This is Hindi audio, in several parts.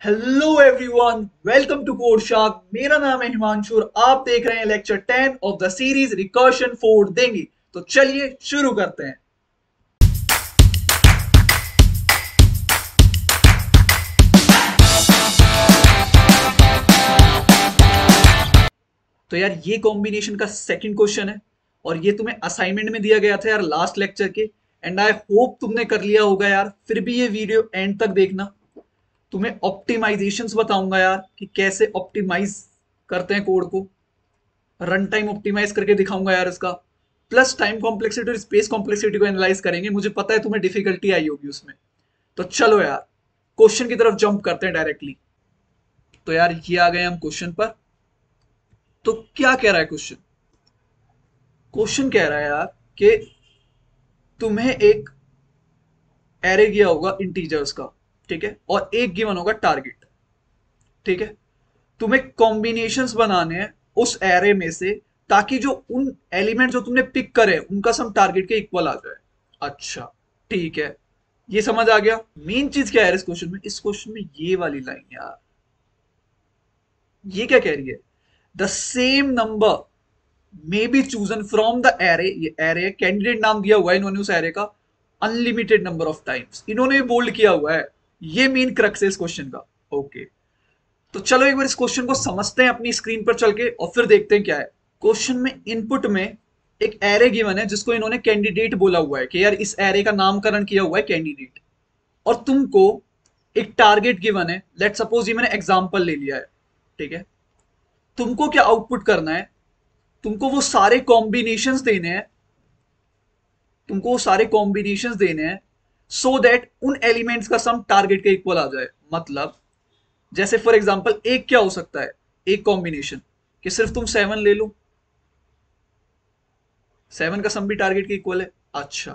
Hello everyone, welcome to Code Shark. मेरा नाम है हिमांशु और आप देख रहे हैं lecture 10 of the series recursion फोड़ देंगे। तो चलिए शुरू करते हैं। तो यार ये कॉम्बिनेशन का सेकंड क्वेश्चन है और ये तुम्हें असाइनमेंट में दिया गया था यार लास्ट लेक्चर के। एंड आई होप तुमने कर लिया होगा यार। फिर भी ये वीडियो एंड तक देखना। तुम्हें ऑप्टिमाइजेशंस बताऊंगा यार कि कैसे ऑप्टिमाइज करते हैं कोड को। रन टाइम ऑप्टिमाइज करके दिखाऊंगा यार इसका। प्लस टाइम कॉम्प्लेक्सिटी और स्पेस कॉम्प्लेक्सिटी को एनालाइज करेंगे। मुझे पता है तुम्हें डिफिकल्टी आई होगी उसमें। तो चलो यार क्वेश्चन की तरफ जंप करते हैं डायरेक्टली। तो यार ये आ गए हम क्वेश्चन पर। तो क्या कह रहा है क्वेश्चन? क्वेश्चन कह रहा है यार कि तुम्हें एक एरे दिया होगा इंटीजर्स का, ठीक है, और एक गिवन होगा टारगेट, ठीक है। तुम्हें कॉम्बिनेशंस बनाने हैं उस एरे में से ताकि जो उन एलिमेंट जो तुमने पिक करे उनका सम टारगेट के इक्वल आ जाए। अच्छा, ठीक है, ये समझ आ गया। मेन चीज क्या है इस क्वेश्चन में? इस क्वेश्चन में ये वाली लाइन यार, ये क्या कह रही है? The same number may be chosen from the array. ये एरे कैंडिडेट नाम दिया हुआ है इन्होंने उस एरे का, अनलिमिटेड नंबर ऑफ टाइम्स इन्होंने बोल्ड किया हुआ है। ये मेन क्रक्स है इस क्वेश्चन का। ओके, तो चलो एक बार इस क्वेश्चन को समझते हैं अपनी स्क्रीन पर चल के और फिर देखते हैं क्या है। क्वेश्चन में इनपुट में एक एरे गिवन है जिसको इन्होंने कैंडिडेट बोला हुआ है कि यार इस एरे का नामकरण किया हुआ है कैंडिडेट। और तुमको एक टारगेट गिवन है। लेट सपोज ये मैंने एग्जांपल ले लिया है, ठीक है। तुमको क्या आउटपुट करना है? तुमको वो सारे कॉम्बिनेशंस देने हैं। तुमको वो सारे कॉम्बिनेशंस देने हैं सो दैट उन एलिमेंट्स का सम टारगेट के इक्वल आ जाए। मतलब जैसे फॉर एग्जांपल एक क्या हो सकता है, एक कॉम्बिनेशन कि सिर्फ तुम 7 ले लो, 7 का सम भी टारगेट के इक्वल है। अच्छा,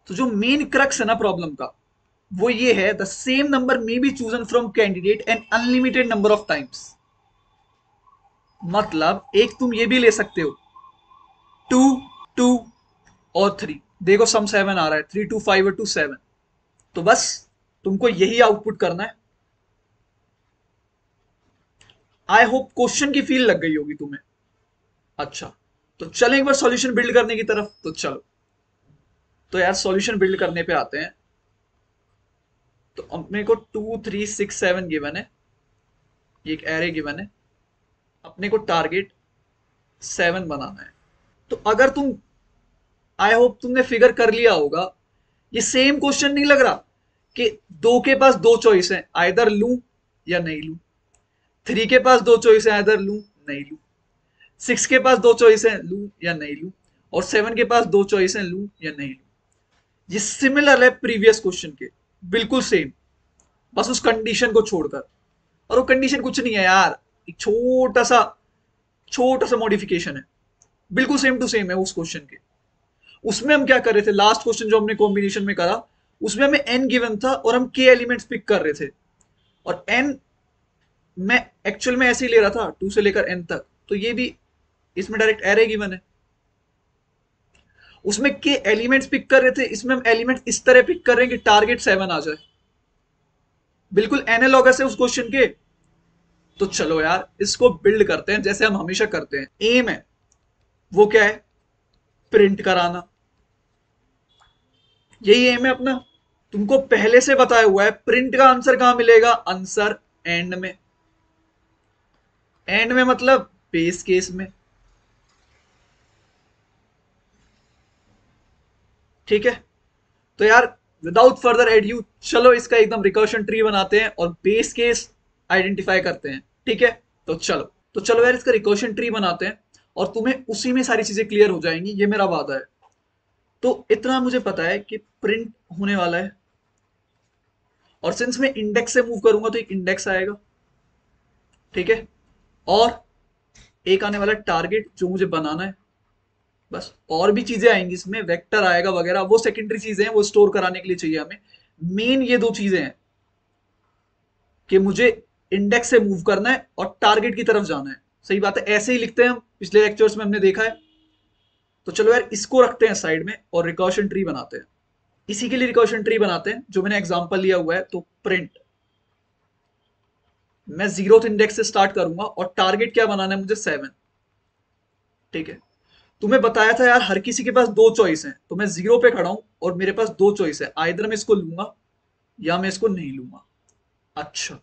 तो जो मेन क्रक्स है ना प्रॉब्लम का, वो ये है the same number may be chosen from candidate an unlimited number of times. मतलब एक तुम ये भी ले सकते हो, 2, 2 और 3। देखो सम 7 आ रहा है, 3 2 5 और 2 7। तो बस तुमको यही आउटपुट करना है। आई होप क्वेश्चन की फील लग गई होगी तुम्हें। अच्छा, तो चलें एक बार सॉल्यूशन बिल्ड करने की तरफ। तो चलो, तो यार सॉल्यूशन बिल्ड करने पे आते हैं। तो अपने को 2 3 6 7 गिवन है, ये एक एरे गिवन है। अपने को टारगेट 7 बनाना है। तो अगर तुम, आई होप तुमने फिगर कर लिया होगा, ये सेम क्वेश्चन नहीं लग रहा कि दो के पास दो चॉइस है, आइदर लूं या नहीं लूं। 3 के पास दो चॉइस है, आइदर लूं नहीं लूं। 6 के पास दो चॉइस है, लूं या नहीं लूं। और 7 के पास दो चॉइस है, लूं या नहीं लूं। ये सिमिलर है प्रीवियस क्वेश्चन के, बिल्कुल सेम, बस उस कंडीशन को छोड़कर। और वो कंडीशन कुछ नहीं है यार, एक छोटा सा मॉडिफिकेशन है। बिल्कुल सेम टू सेम है उस क्वेश्चन के। उसमें हम क्या कर रहे थे, लास्ट क्वेश्चन जो हमने कॉम्बिनेशन में करा, उसमें हमें एन गिवन था और हम के एलिमेंट्स पिक कर रहे थे। और एन मैं एक्चुअल में ऐसे ही ले रहा था 2 से लेकर एन तक। तो ये भी इसमें डायरेक्ट एरे गिवन है। उसमें के एलिमेंट्स पिक कर रहे थे, इसमें हम एलिमेंट्स इस तरह पिक कर रहे हैं कि टारगेट 7 आ जाए। बिल्कुल एनालॉगस है उस क्वेश्चन के। तो चलो यार इसको बिल्ड करते हैं जैसे हम हमेशा करते हैं। एम है वो क्या है? प्रिंट कराना। यही एम है अपना। तुमको पहले से बताया हुआ है प्रिंट का आंसर कहां मिलेगा? आंसर एंड में। एंड में मतलब बेस केस में, ठीक है। तो यार विदाउट फर्दर एड्यू चलो इसका एकदम रिकर्शन ट्री बनाते हैं और बेस केस आइडेंटिफाई करते हैं, ठीक है। तो चलो यार इसका रिकर्शन ट्री बनाते हैं और तुम्हें उसी में सारी चीजें क्लियर हो जाएंगी, ये मेरा वादा है। तो इतना मुझे पता है कि प्रिंट होने वाला है। और सिंस मैं इंडेक्स से मूव करूंगा तो एक इंडेक्स आएगा, ठीक है। और एक आने वाला टारगेट जो मुझे बनाना है। बस और भी चीजें आएंगी इसमें, वेक्टर आएगा वगैरह, वो सेकेंडरी चीजें हैं, वो स्टोर कराने के लिए चाहिए हमें। मेन ये दो चीजें हैं कि मुझे इंडेक्स से मूव करना है और टारगेट की तरफ जाना है। सही बात है, ऐसे ही लिखते हैं हम, पिछले लेक्चर्स में हमने देखा है। तो चलो यार इसको रखते हैं साइड में और रिकर्शन ट्री बनाते हैं। इसी के लिए रिकर्शन ट्री बनाते हैं जो मैंने एग्जांपल लिया हुआ है। तो प्रिंट मैं जीरोथ इंडेक्स से स्टार्ट करूंगा और टारगेट क्या बनाना है मुझे 7। ठीक है, तुम्हें बताया था यार हर किसी के पास दो चॉइस है, तो मैं जीरो पे खड़ा हूं और मेरे पास दो चॉइस है, आइदर मैं इसको लूंगा या मैं इसको नहीं लूंगा। अच्छा,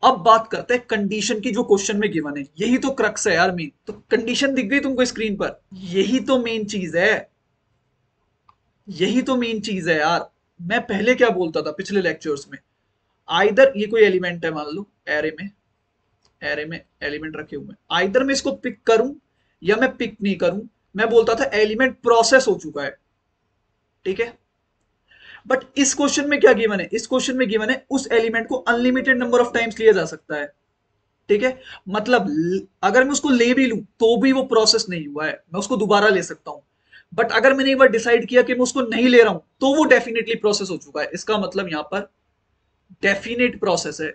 अब बात करते हैं कंडीशन की जो क्वेश्चन में गिवन है, यही तो क्रक्स है यार मेन। तो कंडीशन दिख गई तुमको स्क्रीन पर, यही तो मेन चीज है, यही तो मेन चीज है यार। मैं पहले क्या बोलता था पिछले लेक्चर्स में, आइदर ये कोई एलिमेंट है मान लो एरे में, एरे में एलिमेंट रखे हुए हैं, आइदर मैं इसको पिक करूं या मैं पिक नहीं करूं। मैं बोलता था एलिमेंट प्रोसेस हो चुका है। ठीक है, बट इस क्वेश्चन में क्या गिवन है, इस क्वेश्चन में गिवन है उस एलिमेंट को अनलिमिटेड नंबर ऑफ टाइम्स लिया जा सकता है। ठीक है, मतलब अगर मैं उसको ले भी लूं तो भी वो प्रोसेस नहीं हुआ है, मैं उसको दोबारा ले सकता हूं। बट अगर मैंने एक बार डिसाइड किया कि मैं उसको नहीं ले रहा हूं तो वो डेफिनेटली प्रोसेस हो चुका है। इसका मतलब यहां पर डेफिनेट प्रोसेस है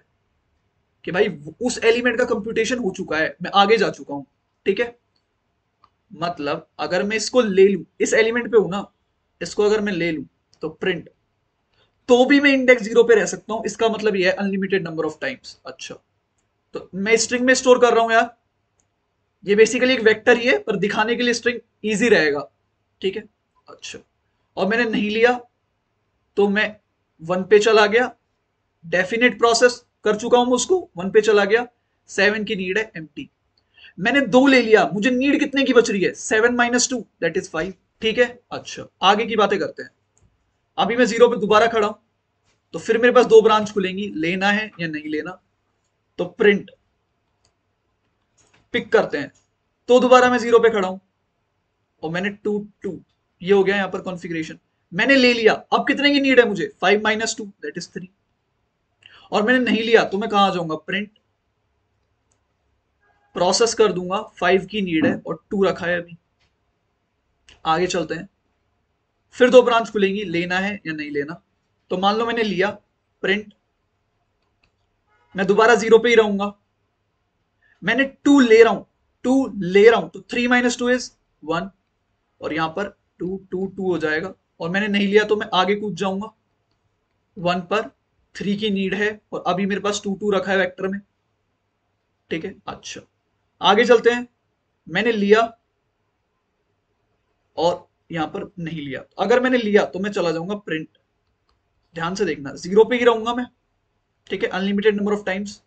कि भाई उस एलिमेंट का कंप्यूटेशन हो चुका है, मैं आगे जा चुका हूं। ठीक है, मतलब अगर मैं इसको ले लूं, इस एलिमेंट पे हूं ना, इसको अगर मैं ले लूं तो प्रिंट, तो भी मैं इंडेक्स जीरो पे रह सकता हूं। इसका मतलब ये है अनलिमिटेड नंबर ऑफ टाइम्स। अच्छा, तो मैं स्ट्रिंग में स्टोर कर रहा हूं यार, ये बेसिकली एक वेक्टर ही है पर दिखाने के लिए स्ट्रिंग इजी रहेगा। ठीक है, अच्छा, और मैंने नहीं लिया तो मैं वन पे चला गया, डेफिनेट प्रोसेस कर चुका हूं, उसको वन पे चला गया। 7 की नीड है एम्प्टी, मैंने दो ले लिया, मुझे नीड कितने की बच रही है, 7 - 2 दैट इज 5। ठीक है, अच्छा आगे की बातें करते हैं। अभी मैं जीरो पे दोबारा खड़ा हूं, तो फिर मेरे पास दो ब्रांच खुलेंगी, लेना है या नहीं लेना। तो प्रिंट पिक करते हैं, तो दोबारा मैं जीरो पे खड़ा हूं और मैंने टू टू, ये हो गया यहां पर कॉन्फ़िगरेशन। मैंने ले लिया, अब कितने की नीड है मुझे, 5 - 2 दैट इज 3। और मैंने नहीं लिया तो मैं कहां आ जाऊंगा, प्रिंट प्रोसेस कर दूंगा, 5 की नीड है और 2 रखा है अभी। आगे चलते हैं, फिर दो ब्रांच खुलेंगी, लेना है या नहीं लेना। तो मान लो मैंने लिया, प्रिंट, मैं दोबारा जीरो पे ही रहूंगा, मैंने टू ले रहा हूं, टू ले रहा हूं तो 3 - 2 इज 1, और यहां पर टू टू टू हो जाएगा। और मैंने नहीं लिया तो मैं आगे कूद जाऊंगा 1 पर, 3 की नीड है और अभी मेरे पास टू टू रखा है वेक्टर में। ठीक है, अच्छा आगे चलते हैं, मैंने लिया और यहां पर नहीं लिया। अगर मैंने लिया तो मैं चला जाऊंगा प्रिंट, ध्यान से देखना जीरो पे ही रहूंगा मैं। ठीक है, अनलिमिटेड नंबर ऑफ टाइम्स।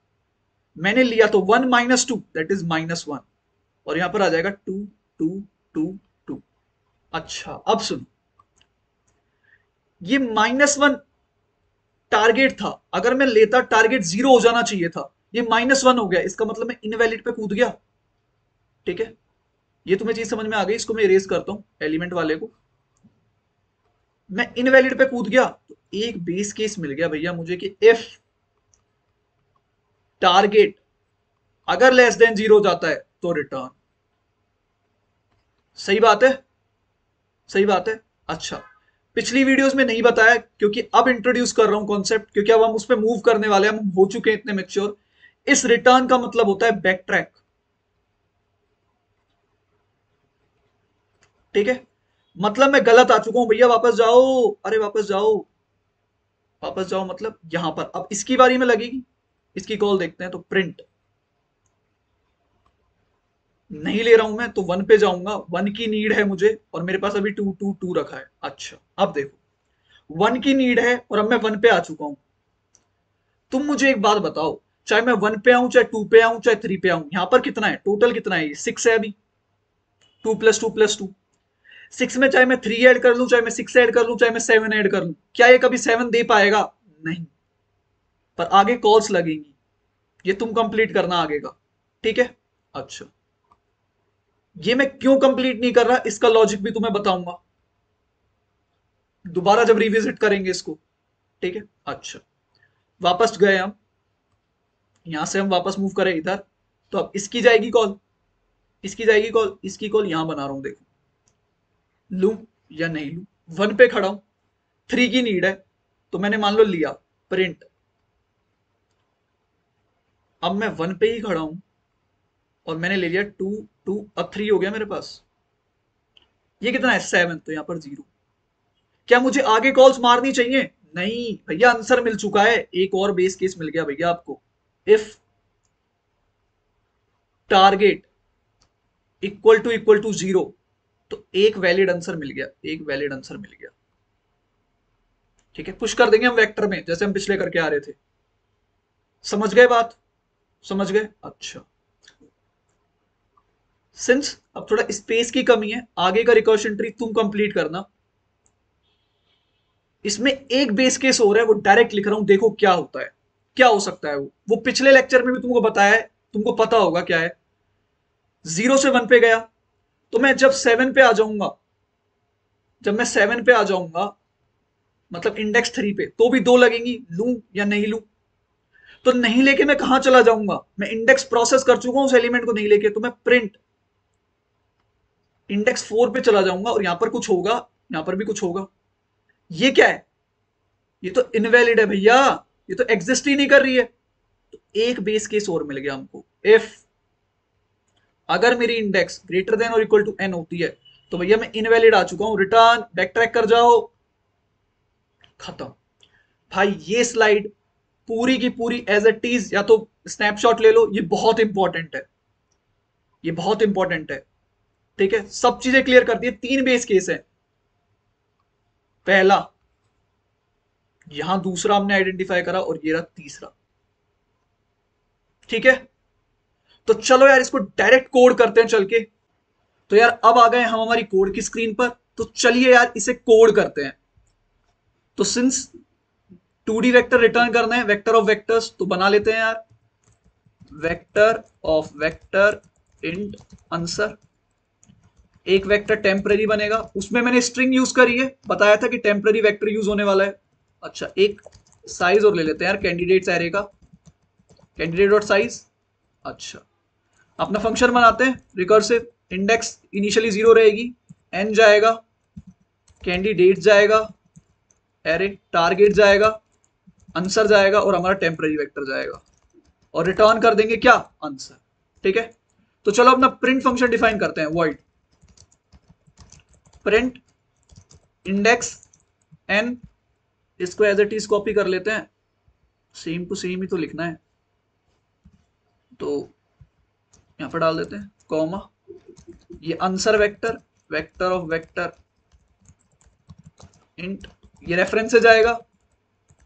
मैंने लिया तो 1 - 2 दैट इज -1, और यहां पर आ जाएगा टू टू टू टू। अच्छा अब सुनो, ये -1 टारगेट था, अगर मैं लेता टारगेट जीरो हो जाना चाहिए था, ये -1 हो गया, इसका मतलब मैं इनवैलिड पे कूद गया। ठीक है, ये तुम्हें चीज समझ में आ गई, इसको मैं इरेज करता हूं एलिमेंट वाले को। मैं इनवैलिड पे कूद गया तो एक बेस केस मिल गया भैया मुझे कि इफ टारगेट अगर लेस देन जीरो जाता है तो रिटर्न। सही बात है, सही बात है। अच्छा, पिछली वीडियोस में नहीं बताया क्योंकि अब इंट्रोड्यूस कर रहा हूं कॉन्सेप्ट, क्योंकि अब हम उस पर मूव करने वाले हैं, हम हो चुके हैं इतने मेच्योर। इस रिटर्न का मतलब होता है बैक ट्रैक। ठीक है, मतलब मैं गलत आ चुका हूं भैया, वापस जाओ, अरे वापस जाओ, वापस जाओ, मतलब यहां पर अब इसकी बारी में लगेगी। इसकी कॉल देखते हैं, तो प्रिंट नहीं ले रहा हूं मैं तो वन पे जाऊंगा, वन की नीड है मुझे और मेरे पास अभी टू टू टू रखा है। अच्छा अब देखो, वन की नीड है और अब मैं वन पे आ चुका हूं। तुम मुझे एक बात बताओ, चाहे मैं वन पे आऊं, चाहे टू पे आऊं, चाहे थ्री पे आऊं, यहां पर कितना है, टोटल कितना है, ये 6 है अभी। 2 + 2 + 2, 6 में चाहे मैं 3 ऐड कर लूं, चाहे मैं 6 ऐड कर लूं, चाहे मैं 7 ऐड कर लूं, क्या ये कभी 7 दे पाएगा, नहीं। पर आगे कॉल्स लगेंगी, ये तुम कंप्लीट करना आगे का। ठीक है, अच्छा ये मैं क्यों कंप्लीट नहीं कर रहा, इसका लॉजिक भी तुम्हें बताऊंगा दोबारा जब रिविजिट करेंगे इसको। ठीक है, अच्छा वापस गए हम, यहां से हम वापस मूव करें इधर, तो अब इसकी जाएगी कॉल, इसकी जाएगी कॉल, इसकी कॉल यहां बना रहा हूं, देखो लू या नहीं लू। वन पे खड़ा हूं, 3 की नीड है, तो मैंने मान लो लिया, प्रिंट, अब मैं वन पे ही खड़ा हूं और मैंने ले लिया टू टू, अब 3 हो गया मेरे पास। ये कितना है, 7, तो यहां पर 0। क्या मुझे आगे कॉल्स मारनी चाहिए, नहीं भैया, आंसर मिल चुका है, एक और बेस केस मिल गया भैया आपको। इफ टारगेट इक्वल टू 0, तो एक वैलिड आंसर मिल गया, एक वैलिड आंसर मिल गया। ठीक है, पुश कर देंगे हम वेक्टर में जैसे हम पिछले करके आ रहे थे। समझ गए बात? समझ गए? अच्छा, सिंस अब थोड़ा स्पेस की कमी है, आगे का रिकर्शन ट्री तुम कंप्लीट करना। इसमें एक बेस केस हो रहा है, वो डायरेक्ट लिख रहा हूं, देखो क्या होता है, क्या हो सकता है वो पिछले लेक्चर में भी तुमको बताया है, तुमको पता होगा क्या है। 0 से 1 पे गया, तो मैं जब 7 पे आ जाऊंगा, जब मैं 7 पे आ जाऊंगा, मतलब इंडेक्स 3 पे, तो भी 2 लगेंगी, लूं या नहीं लूं? तो नहीं लेके मैं कहां चला जाऊंगा, मैं इंडेक्स प्रोसेस कर चुका हूं उस एलिमेंट को नहीं लेके, तो मैं प्रिंट इंडेक्स 4 पे चला जाऊंगा, और यहां पर कुछ होगा, यहां पर भी कुछ होगा। ये क्या है? ये तो इनवैलिड है भैया, ये तो एग्जिस्ट ही नहीं कर रही है। तो एक बेस केस और मिल गया हमको। इफ अगर मेरी इंडेक्स ग्रेटर देन और इक्वल टू n होती है, तो भैया मैं इनवैलिड आ चुका हूं, रिटर्न बैक ट्रैक कर जाओ, खत्म। भाई ये स्लाइड पूरी की पूरी एज इट इज, या तो स्नैपशॉट ले लो, ये बहुत इंपॉर्टेंट है, ये बहुत इंपॉर्टेंट है। ठीक है, सब चीजें क्लियर कर दी। 3 बेस केस है। पहला, यहां दूसरा हमने आइडेंटिफाई करा, और ये रहा तीसरा। ठीक है, तो चलो यार इसको डायरेक्ट कोड करते हैं चल के। तो यार अब आ गए हम हमारी कोड की स्क्रीन पर, तो चलिए यार इसे कोड करते हैं। तो सिंस 2D वेक्टर रिटर्न करना है, वेक्टर ऑफ वेक्टर्स, तो बना लेते हैं यार, vector of vector int answer. एक वेक्टर टेम्पररी बनेगा, उसमें मैंने स्ट्रिंग यूज करी है, बताया था कि टेम्पररी वेक्टर यूज होने वाला है। अच्छा, एक साइज और ले लेते हैं यार कैंडिडेट्स एरे का, कैंडिडेट डॉट साइज। अच्छा, अपना फंक्शन बनाते हैं रिकर्सिव। इंडेक्स इनिशियली 0 रहेगी, n जाएगा, कैंडिडेट जाएगा, एरे टारगेट जाएगा, आंसर जाएगा, और हमारा टेम्पररी वेक्टर जाएगा, और रिटर्न कर देंगे क्या? आंसर। ठीक है, तो चलो अपना प्रिंट फंक्शन डिफाइन करते हैं, वॉइड प्रिंट इंडेक्स n, इसको एज इट इज कॉपी कर लेते हैं, सेम टू सेम ही तो लिखना है, तो यहां पर डाल देते हैं कॉमा, ये answer vector, vector of vector int, ये रेफरेंस से जाएगा,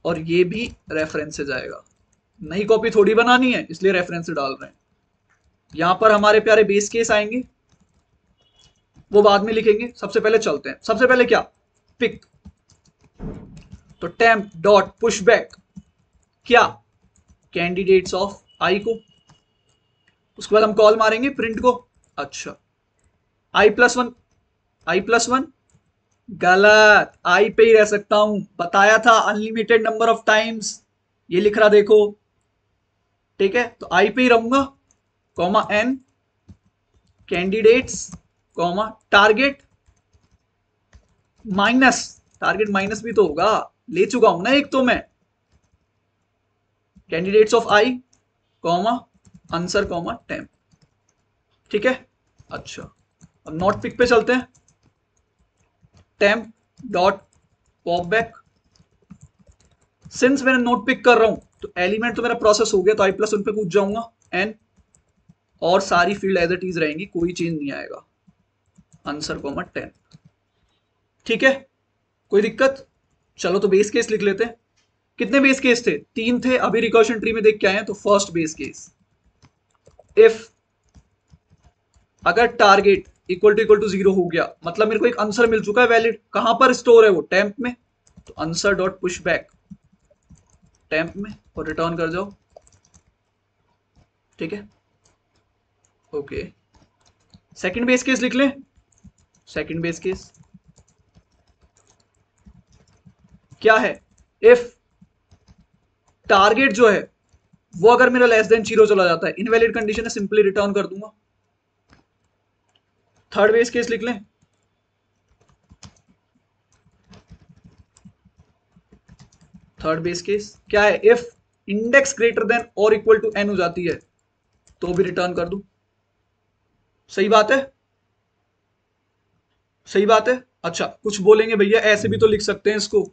और ये भी रेफरेंस से जाएगा। नई कॉपी थोड़ी बनानी है, इसलिए रेफरेंस से डाल रहे हैं। यहां पर हमारे प्यारे बेस केस आएंगे, वो बाद में लिखेंगे, सबसे पहले चलते हैं। सबसे पहले क्या? पिक, तो टेम्प डॉट पुश बैक क्या? कैंडिडेट्स ऑफ आई को। उसके बाद हम कॉल मारेंगे प्रिंट को। अच्छा, i+1, i+1 गलत, आई पे ही रह सकता हूं, बताया था अनलिमिटेड नंबर ऑफ टाइम्स, ये लिख रहा देखो। ठीक है, तो आई पे ही रहूंगा, comma n candidates, comma target minus, target minus भी तो होगा, ले चुका हूं ना एक तो मैं, candidates of I, comma answer, comma temp. ठीक है, अच्छा, अब नॉट पिक पे चलते हैं। Temp dot pop back, since मैंने नोट पिक कर रहा हूं, तो एलिमेंट तो मेरा प्रोसेस हो गया, तो i+1 पे कूद जाऊंगा, n, और सारी फील्ड एज इट इज रहेंगी, कोई चेंज नहीं आएगा, आंसर, कॉमा 10। ठीक है, कोई दिक्कत? चलो तो बेस केस लिख लेते हैं। कितने बेस केस थे? 3 थे, अभी रिकर्शन ट्री में देख के आए हैं। तो फर्स्ट बेस केस, इफ अगर टारगेट इक्वल टू 0 हो गया, मतलब मेरे को एक आंसर मिल चुका है वैलिड, कहां पर स्टोर है वो? टेम्प में, तो answer dot push back temp में, और रिटर्न कर जाओ। ठीक है, ओके। सेकंड बेस केस लिख लें। सेकंड बेस केस क्या है? इफ टारगेट जो है वो अगर मेरा लेस देन 0 चला जाता है, इनवैलिड कंडीशन है, सिंपली रिटर्न कर दूंगा। थर्ड बेस केस लिख लें। थर्ड बेस केस क्या है? इफ इंडेक्स ग्रेटर देन और इक्वल टू n हो जाती है, तो भी रिटर्न कर दूं। सही बात है? सही बात है। अच्छा, कुछ बोलेंगे भैया ऐसे भी तो लिख सकते हैं इसको,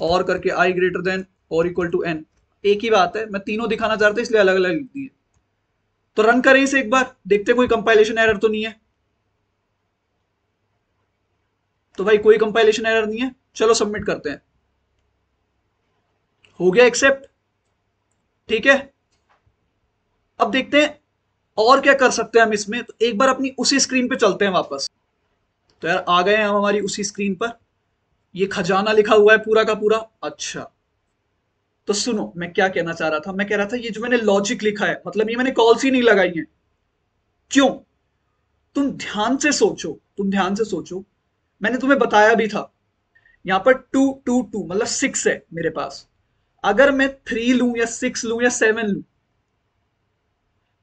और करके i ग्रेटर देन और इक्वल टू n, एक ही बात है, मैं तीनों दिखाना चाहता हूं इसलिए अलग अलग लिख दिए। तो रन करें इसे एक बार, देखते कोई कंपाइलेशन एरर तो नहीं है। तो भाई कोई कंपाइलेशन एरर नहीं है, चलो सबमिट करते हैं। हो गया एक्सेप्ट, ठीक है। अब देखते हैं और क्या कर सकते हैं हम इसमें। तो एक बार अपनी उसी स्क्रीन पे चलते हैं वापस। तो यार आ गए हैं हम हमारी उसी स्क्रीन पर। ये खजाना लिखा हुआ है पूरा का पूरा। अच्छा, तो सुनो मैं क्या कहना चाह रहा था। मैं कह रहा था ये जो मैंने लॉजिक लिखा है, मतलब ये मैंने कॉल्स ही नहीं लगाई है। क्यों? तुम ध्यान से सोचो, तुम ध्यान से सोचो। मैंने तुम्हें बताया भी था, यहां पर 2 2 2 मतलब 6 है मेरे पास। अगर मैं 3 लूं या 6 लूं या 7 लूं,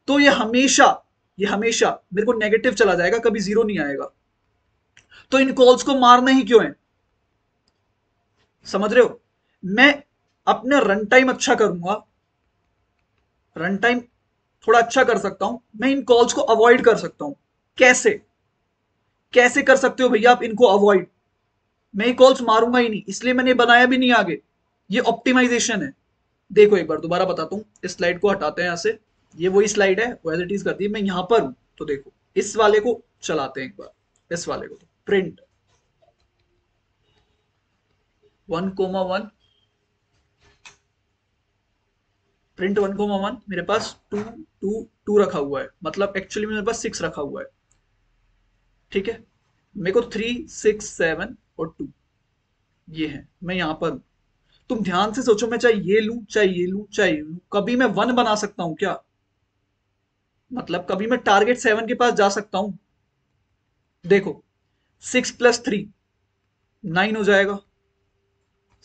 तो ये हमेशा मेरे को नेगेटिव चला जाएगा, कभी जीरो नहीं आएगा। तो इन कॉल्स को मारना ही क्यों है? समझ रहे हो? मैं अपना रन टाइम अच्छा करूंगा, रन टाइम थोड़ा अच्छा कर सकता हूं, मैं इन कॉल्स को अवॉइड कर सकता हूं। कैसे? कैसे कर सकते हो भैया आप इनको अवॉइड? मैं ये कॉल्स मारूंगा ही नहीं, इसलिए मैंने बनाया भी नहीं आगे। ये ऑप्टिमाइजेशन है। देखो एक बार दोबारा बताता हूँ, इस स्लाइड को हटाते हैं यहाँ से। ये वही स्लाइड है, वो एज इट इज कर दी। मैं यहां पर हूं, तो देखो इस वाले को चलाते हैं एक बार। इस वाले को प्रिंट 1,1, प्रिंट 1,1 मेरे पास 2 2 2 रखा हुआ है, मतलब एक्चुअली मेरे पास 6 रखा हुआ है। ठीक है, मेरे को 3 6 7 और 2 ये है। मैं यहां पर हूं, तुम ध्यान से सोचो। मैं चाहे ये लूं चाहे ये लूं चाहे ये लूं, कभी मैं 1 बना सकता हूं क्या? मतलब कभी मैं टारगेट 7 के पास जा सकता हूं? देखो 6 + 3 9 हो जाएगा,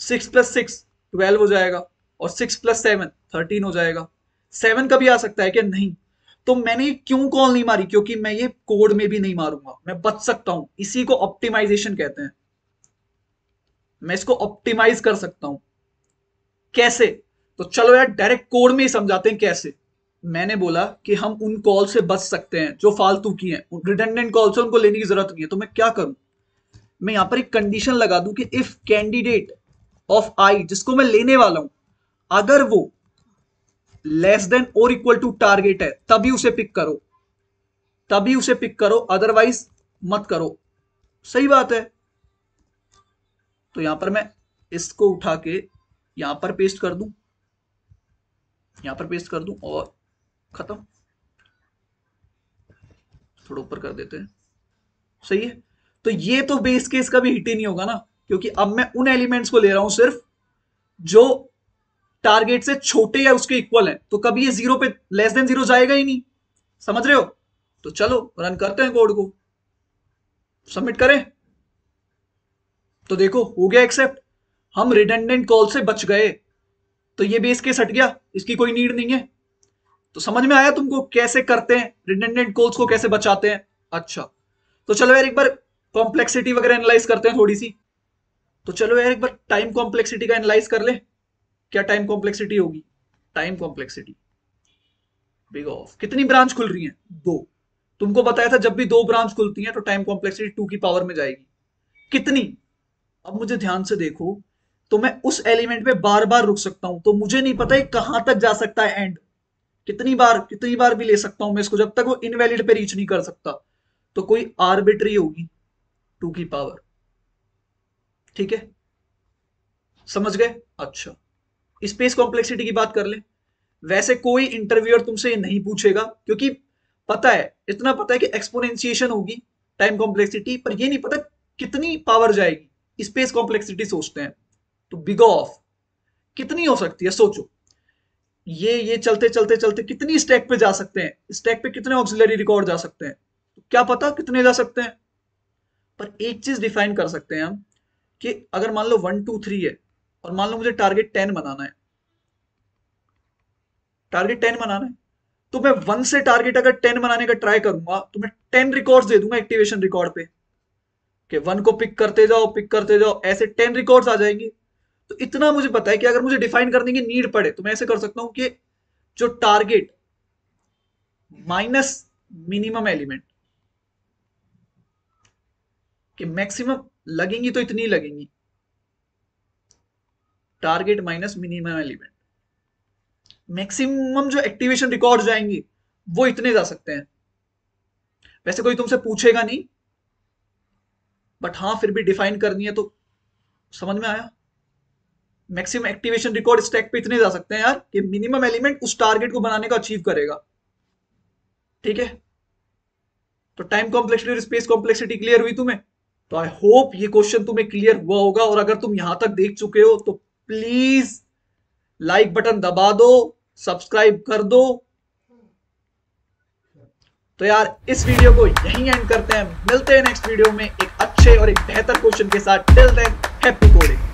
6 + 6 12 हो जाएगा, और 6 + 7 13 हो जाएगा। 7 कभी आ सकता है क्या? नहीं। तो मैंने क्यों कॉल नहीं मारी? क्योंकि मैं ये कोड में भी नहीं मारूंगा, मैं बच सकता हूं। इसी को ऑप्टिमाइजेशन कहते हैं। मैं इसको ऑप्टिमाइज कर सकता हूं। कैसे? तो चलो यार डायरेक्ट कोड में ही समझाते हैं कैसे। मैंने बोला कि हम उन कॉल से बच सकते हैं जो फालतू की हैं, रिडंडेंट कॉल से उनको लेने की जरूरत नहीं है। तो मैं क्या करूं? मैं यहां पर एक कंडीशन लगा दूं कि इफ कैंडिडेट ऑफ आई, जिसको मैं लेने वाला हूं, अगर वो लेस देन और इक्वल टू टारगेट है, तभी उसे पिक करो, तभी उसे पिक करो, अदरवाइज मत करो। सही बात है। तो यहां पर मैं इसको उठा के यहां पर पेस्ट कर दूं, यहां पर पेस्ट कर दूं, और खत्म। थोड़ा ऊपर कर देते हैं। सही है। तो ये तो बेस केस का भी हिट ही नहीं होगा ना, क्योंकि अब मैं उन एलिमेंट्स को ले रहा हूं सिर्फ जो टारगेट से छोटे या उसके इक्वल है। तो कभी ये जीरो पे लेस देन जीरो जाएगा ही नहीं। समझ रहे हो? तो चलो रन करते हैं कोड को, सबमिट करें। तो देखो हो गया एक्सेप्ट, हम रिडंडेंट कॉल से बच गए। तो ये बेस केस हट गया, इसकी कोई नीड नहीं है। तो समझ में आया तुमको कैसे करते हैं, रिडंडेंट कॉल्स को कैसे बचाते हैं? अच्छा, तो चलो यार एक बार कॉम्प्लेक्सिटी वगैरह एनालाइज करते हैं थोड़ी सी। तो चलो यार एक बार टाइम कॉम्प्लेक्सिटी का एनालाइज कर ले। क्या टाइम कॉम्प्लेक्सिटी होगी? टाइम कॉम्प्लेक्सिटी बिग ऑफ, कितनी ब्रांच खुल रही है? 2। तुमको बताया था जब भी 2 ब्रांच खुलती है तो टाइम कॉम्प्लेक्सिटी 2 की पावर में जाएगी। कितनी? अब मुझे ध्यान से देखो, तो मैं उस एलिमेंट पे बार बार रुक सकता हूं। तो मुझे नहीं पता है कहां तक जा सकता है एंड। कितनी बार भी ले सकता हूं मैं इसको, जब तक वो इनवैलिड पे रीच नहीं कर सकता। तो कोई आर्बिट्री होगी 2 की पावर। ठीक है, समझ गए? अच्छा, स्पेस कॉम्प्लेक्सिटी की बात कर ले। वैसे कोई इंटरव्यूअर तुमसे ये नहीं पूछेगा, क्योंकि पता है, इतना पता है कि एक्सपोनेंशिएशन होगी टाइम कॉम्प्लेक्सिटी, पर ये नहीं पता कितनी पावर जाएगी। स्पेस कॉम्प्लेक्सिटी सोचते हैं। तो बिग ऑफ कितनी हो सकती है सोचो। ये चलते चलते चलते कितनी स्टैक पे जा सकते हैं, स्टैक पे कितने ऑक्सिलरी रिकॉर्ड जा सकते हैं? तो क्या पता कितने जा सकते हैं। पर एक चीज डिफाइन कर सकते हैं हम, कि अगर मान लो 1 2 3 है, और मान लो मुझे टारगेट 10 बनाना है, टारगेट 10 बनाना है, तो मैं 1 से टारगेट अगर 10 बनाने का ट्राई करूंगा, तो मैं 10 रिकॉर्ड्स दे दूंगा एक्टिवेशन रिकॉर्ड पे, कि 1 को पिक करते जाओ, ऐसे 10 रिकॉर्ड्स आ जाएंगे। तो इतना मुझे पता है कि अगर मुझे डिफाइन करने की नीड पड़े, तो मैं ऐसे कर सकता हूं कि जो टारगेट माइनस मिनिमम एलिमेंट, कि मैक्सिमम लगेंगी तो इतनी लगेंगी, target minus minimum element, maximum जो एक्टिवेशन रिकॉर्ड जाएंगे वो इतने जा सकते हैं। वैसे कोई तुमसे पूछेगा नहीं, बट हाँ फिर भी डिफाइन करनी है तो समझ में आया। मैक्सिमम एक्टिवेशन रिकॉर्ड स्टैक पे इतने जा सकते हैं यार कि मिनिमम एलिमेंट उस टारगेट को बनाने का अचीव करेगा। ठीक है, तो टाइम कॉम्प्लेक्सिटी और स्पेस कॉम्प्लेक्सिटी क्लियर हुई तुम्हें? तो आई होप ये क्वेश्चन तुम्हें क्लियर हुआ होगा, और अगर तुम यहां तक देख चुके हो तो प्लीज लाइक बटन दबा दो, सब्सक्राइब कर दो। तो यार इस वीडियो को यहीं एंड करते हैं, मिलते हैं नेक्स्ट वीडियो में एक अच्छे और एक बेहतर क्वेश्चन के साथ। Till than happy coding.